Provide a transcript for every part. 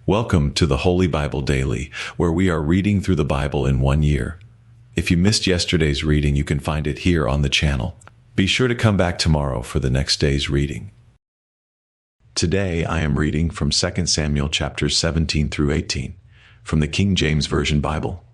Welcome to the Holy Bible Daily, where we are reading through the Bible in 1 year. If you missed yesterday's reading, you can find it here on the channel. Be sure to come back tomorrow for the next day's reading. Today I am reading from 2 Samuel chapters 17 through 18 from the King James Version Bible.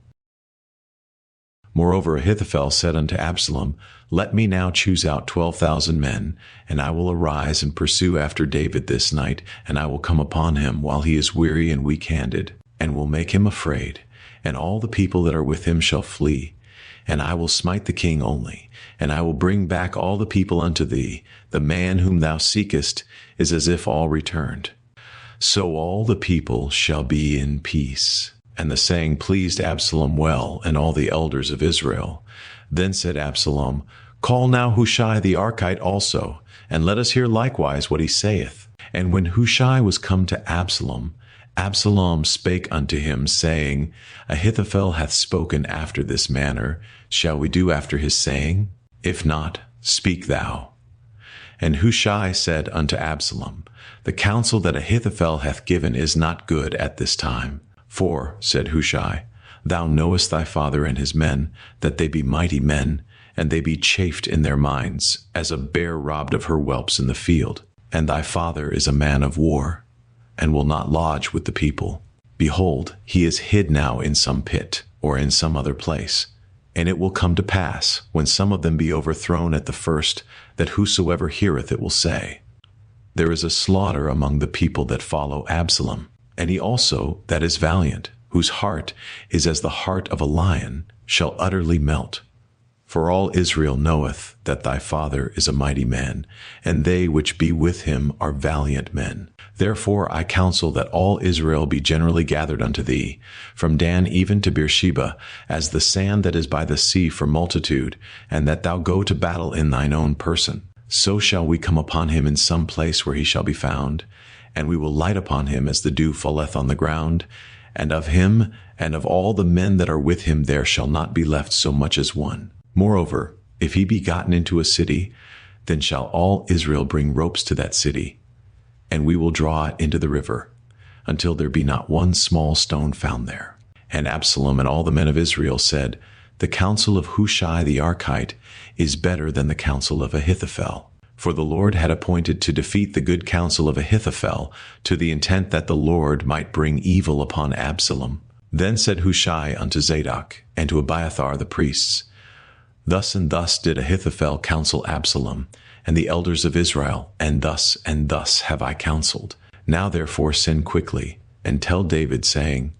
Moreover, Ahithophel said unto Absalom, Let me now choose out 12,000 men, and I will arise and pursue after David this night, and I will come upon him while he is weary and weak-handed, and will make him afraid, and all the people that are with him shall flee. And I will smite the king only, and I will bring back all the people unto thee. The man whom thou seekest is as if all returned. So all the people shall be in peace. And the saying pleased Absalom well, and all the elders of Israel. Then said Absalom, Call now Hushai the Archite also, and let us hear likewise what he saith. And when Hushai was come to Absalom, Absalom spake unto him, saying, Ahithophel hath spoken after this manner. Shall we do after his saying? If not, speak thou. And Hushai said unto Absalom, The counsel that Ahithophel hath given is not good at this time. For, said Hushai, Thou knowest thy father and his men, that they be mighty men, and they be chafed in their minds, as a bear robbed of her whelps in the field. And thy father is a man of war, and will not lodge with the people. Behold, he is hid now in some pit, or in some other place. And it will come to pass, when some of them be overthrown at the first, that whosoever heareth it will say, There is a slaughter among the people that follow Absalom. And he also that is valiant, whose heart is as the heart of a lion, shall utterly melt. For all Israel knoweth that thy father is a mighty man, and they which be with him are valiant men. Therefore I counsel that all Israel be generally gathered unto thee, from Dan even to Beersheba, as the sand that is by the sea for multitude, and that thou go to battle in thine own person. So shall we come upon him in some place where he shall be found, and we will light upon him as the dew falleth on the ground, and of him and of all the men that are with him there shall not be left so much as one. Moreover, if he be gotten into a city, then shall all Israel bring ropes to that city, and we will draw it into the river, until there be not one small stone found there. And Absalom and all the men of Israel said, The counsel of Hushai the Archite is better than the counsel of Ahithophel. For the Lord had appointed to defeat the good counsel of Ahithophel, to the intent that the Lord might bring evil upon Absalom. Then said Hushai unto Zadok, and to Abiathar the priests, Thus and thus did Ahithophel counsel Absalom, and the elders of Israel, and thus have I counseled. Now therefore send quickly, and tell David, saying,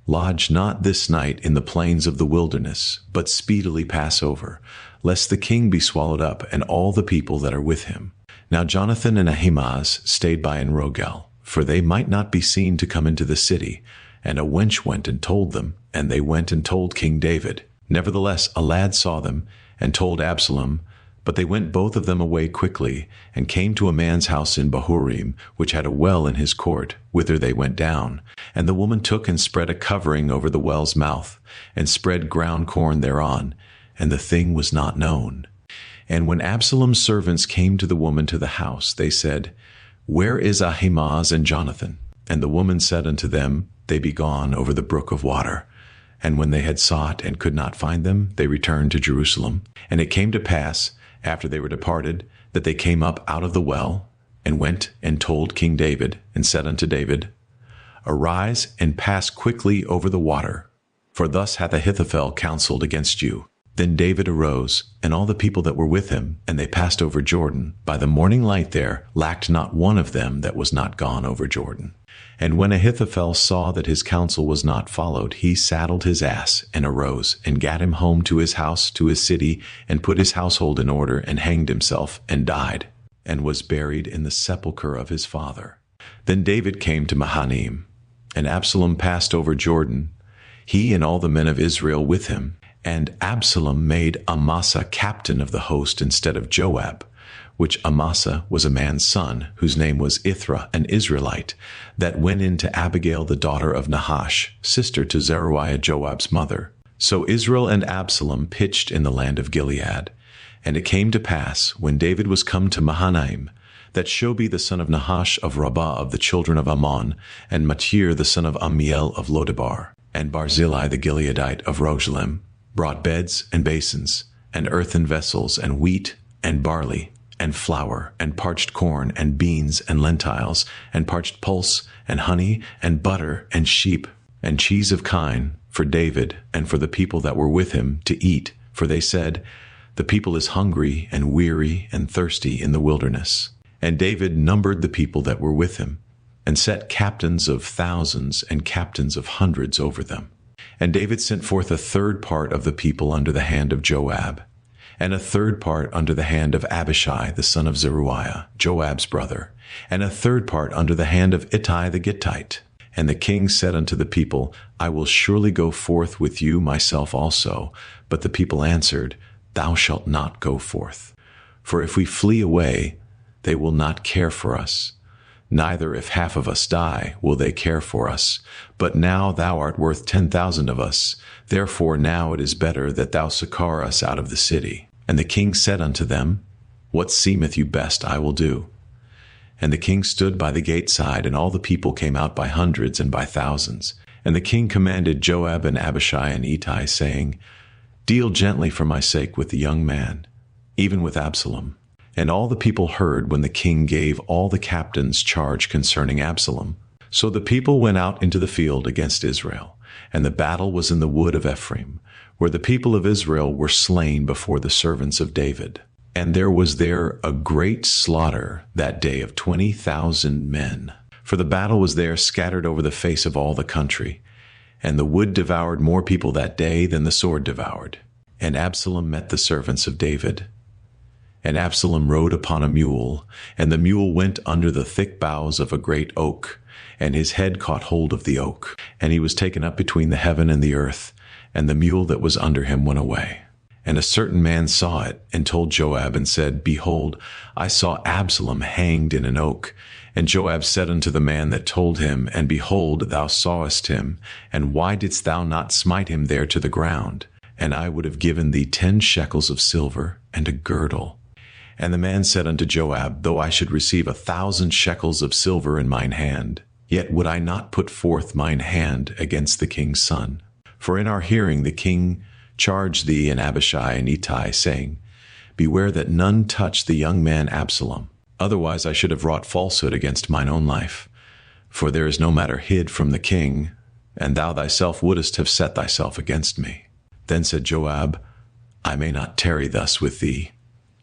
Lodge not this night in the plains of the wilderness, but speedily pass over, lest the king be swallowed up, and all the people that are with him. Now Jonathan and Ahimaaz stayed by in Rogel, for they might not be seen to come into the city. And a wench went and told them, and they went and told King David. Nevertheless a lad saw them, and told Absalom, but they went both of them away quickly, and came to a man's house in Bahurim, which had a well in his court, whither they went down. And the woman took and spread a covering over the well's mouth, and spread ground corn thereon, and the thing was not known. And when Absalom's servants came to the woman to the house, they said, Where is Ahimaaz and Jonathan? And the woman said unto them, They be gone over the brook of water. And when they had sought and could not find them, they returned to Jerusalem. And it came to pass, after they were departed, that they came up out of the well, and went and told King David, and said unto David, Arise and pass quickly over the water, for thus hath Ahithophel counseled against you. Then David arose, and all the people that were with him, and they passed over Jordan. By the morning light there lacked not one of them that was not gone over Jordan. And when Ahithophel saw that his counsel was not followed, he saddled his ass, and arose, and gat him home to his house, to his city, and put his household in order, and hanged himself, and died, and was buried in the sepulchre of his father. Then David came to Mahanaim, and Absalom passed over Jordan, he and all the men of Israel with him. And Absalom made Amasa captain of the host instead of Joab, which Amasa was a man's son, whose name was Ithra, an Israelite, that went in to Abigail the daughter of Nahash, sister to Zeruiah Joab's mother. So Israel and Absalom pitched in the land of Gilead. And it came to pass, when David was come to Mahanaim, that Shobi the son of Nahash of Rabbah of the children of Ammon, and Matir the son of Amiel of Lodebar, and Barzillai the Gileadite of Rogelim, brought beds and basins, and earthen vessels, and wheat, and barley, and flour, and parched corn, and beans, and lentiles, and parched pulse, and honey, and butter, and sheep, and cheese of kine, for David, and for the people that were with him, to eat. For they said, The people is hungry, and weary, and thirsty in the wilderness. And David numbered the people that were with him, and set captains of thousands and captains of hundreds over them. And David sent forth a third part of the people under the hand of Joab, and a third part under the hand of Abishai the son of Zeruiah, Joab's brother, and a third part under the hand of Ittai the Gittite. And the king said unto the people, I will surely go forth with you myself also. But the people answered, Thou shalt not go forth. For if we flee away, they will not care for us. Neither if half of us die will they care for us. But now thou art worth 10,000 of us. Therefore now it is better that thou succour us out of the city. And the king said unto them, What seemeth you best I will do. And the king stood by the gate side, and all the people came out by hundreds and by thousands. And the king commanded Joab and Abishai and Ittai, saying, Deal gently for my sake with the young man, even with Absalom. And all the people heard when the king gave all the captains charge concerning Absalom. So the people went out into the field against Israel, and the battle was in the wood of Ephraim, where the people of Israel were slain before the servants of David. And there was there a great slaughter that day of 20,000 men. For the battle was there scattered over the face of all the country. And the wood devoured more people that day than the sword devoured. And Absalom met the servants of David. And Absalom rode upon a mule, and the mule went under the thick boughs of a great oak, and his head caught hold of the oak. And he was taken up between the heaven and the earth, and the mule that was under him went away. And a certain man saw it, and told Joab, and said, Behold, I saw Absalom hanged in an oak. And Joab said unto the man that told him, And behold, thou sawest him, and why didst thou not smite him there to the ground? And I would have given thee 10 shekels of silver, and a girdle. And the man said unto Joab, Though I should receive 1,000 shekels of silver in mine hand, yet would I not put forth mine hand against the king's son. For in our hearing the king charged thee and Abishai and Ittai, saying, Beware that none touch the young man Absalom. Otherwise I should have wrought falsehood against mine own life. For there is no matter hid from the king, and thou thyself wouldest have set thyself against me. Then said Joab, I may not tarry thus with thee.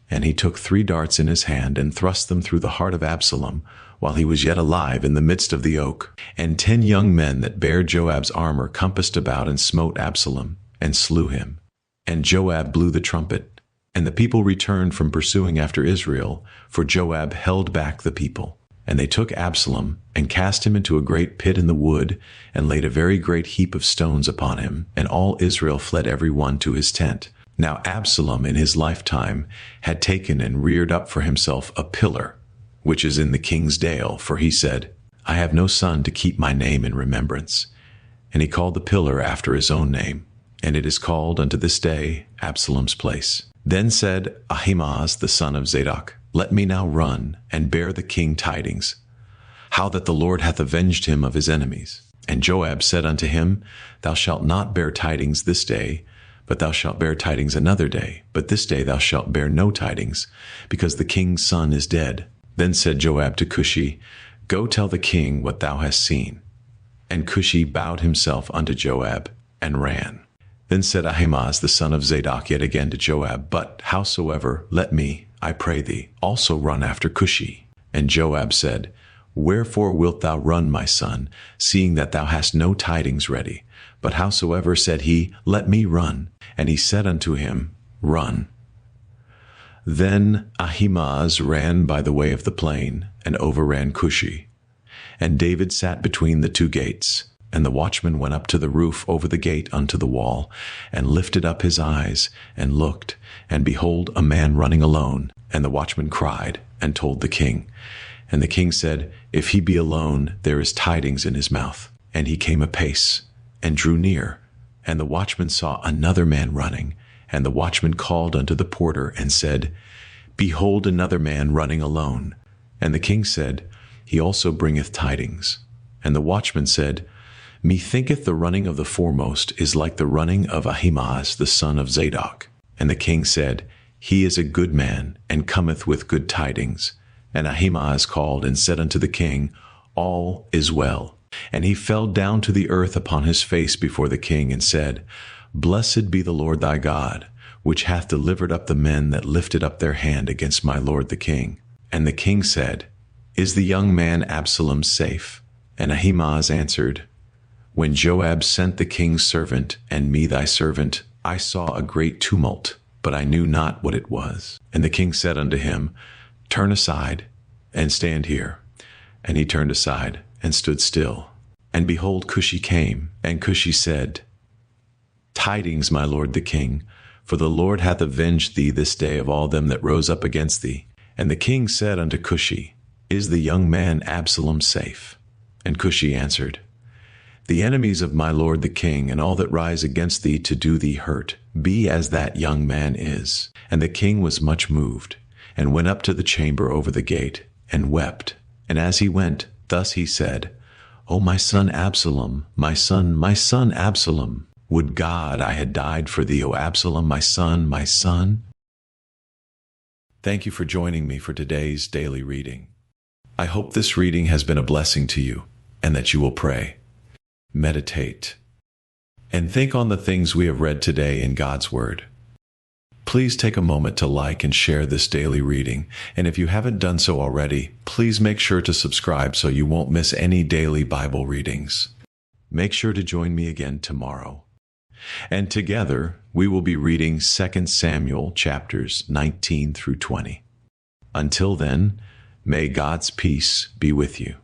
And he took 3 darts in his hand, and thrust them through the heart of Absalom, while he was yet alive in the midst of the oak. And 10 young men that bare Joab's armor compassed about and smote Absalom, and slew him. And Joab blew the trumpet, and the people returned from pursuing after Israel, for Joab held back the people. And they took Absalom, and cast him into a great pit in the wood, and laid a very great heap of stones upon him, and all Israel fled every one to his tent. Now Absalom in his lifetime had taken and reared up for himself a pillar, which is in the king's dale, for he said, I have no son to keep my name in remembrance. And he called the pillar after his own name, and it is called unto this day Absalom's place. Then said Ahimaaz the son of Zadok, Let me now run, and bear the king tidings, how that the Lord hath avenged him of his enemies. And Joab said unto him, Thou shalt not bear tidings this day, but thou shalt bear tidings another day. But this day thou shalt bear no tidings, because the king's son is dead. Then said Joab to Cushi, Go tell the king what thou hast seen. And Cushi bowed himself unto Joab, and ran. Then said Ahimaaz the son of Zadok yet again to Joab, But howsoever, let me, I pray thee, also run after Cushi. And Joab said, Wherefore wilt thou run, my son, seeing that thou hast no tidings ready? But howsoever, said he, Let me run. And he said unto him, Run. Then Ahimaaz ran by the way of the plain, and overran Cushi. And David sat between the 2 gates. And the watchman went up to the roof over the gate unto the wall, and lifted up his eyes, and looked, and behold, a man running alone. And the watchman cried, and told the king. And the king said, If he be alone, there is tidings in his mouth. And he came apace, and drew near. And the watchman saw another man running. And the watchman called unto the porter, and said, Behold another man running alone. And the king said, He also bringeth tidings. And the watchman said, Methinketh the running of the foremost is like the running of Ahimaaz the son of Zadok. And the king said, He is a good man, and cometh with good tidings. And Ahimaaz called and said unto the king, All is well. And he fell down to the earth upon his face before the king, and said, Blessed be the Lord thy God, which hath delivered up the men that lifted up their hand against my lord the king. And the king said, Is the young man Absalom safe? And Ahimaaz answered, When Joab sent the king's servant, and me thy servant, I saw a great tumult, but I knew not what it was. And the king said unto him, Turn aside, and stand here. And he turned aside, and stood still. And behold, Cushi came, and Cushi said, Tidings, my lord the king, for the Lord hath avenged thee this day of all them that rose up against thee. And the king said unto Cushi, Is the young man Absalom safe? And Cushi answered, The enemies of my lord the king, and all that rise against thee to do thee hurt, be as that young man is. And the king was much moved, and went up to the chamber over the gate, and wept. And as he went, thus he said, O my son Absalom, my son Absalom, would God I had died for thee, O Absalom, my son, my son. Thank you for joining me for today's daily reading. I hope this reading has been a blessing to you, and that you will pray, meditate, and think on the things we have read today in God's Word. Please take a moment to like and share this daily reading, and if you haven't done so already, please make sure to subscribe so you won't miss any daily Bible readings. Make sure to join me again tomorrow. And together, we will be reading 2 Samuel chapters 19 through 20. Until then, may God's peace be with you.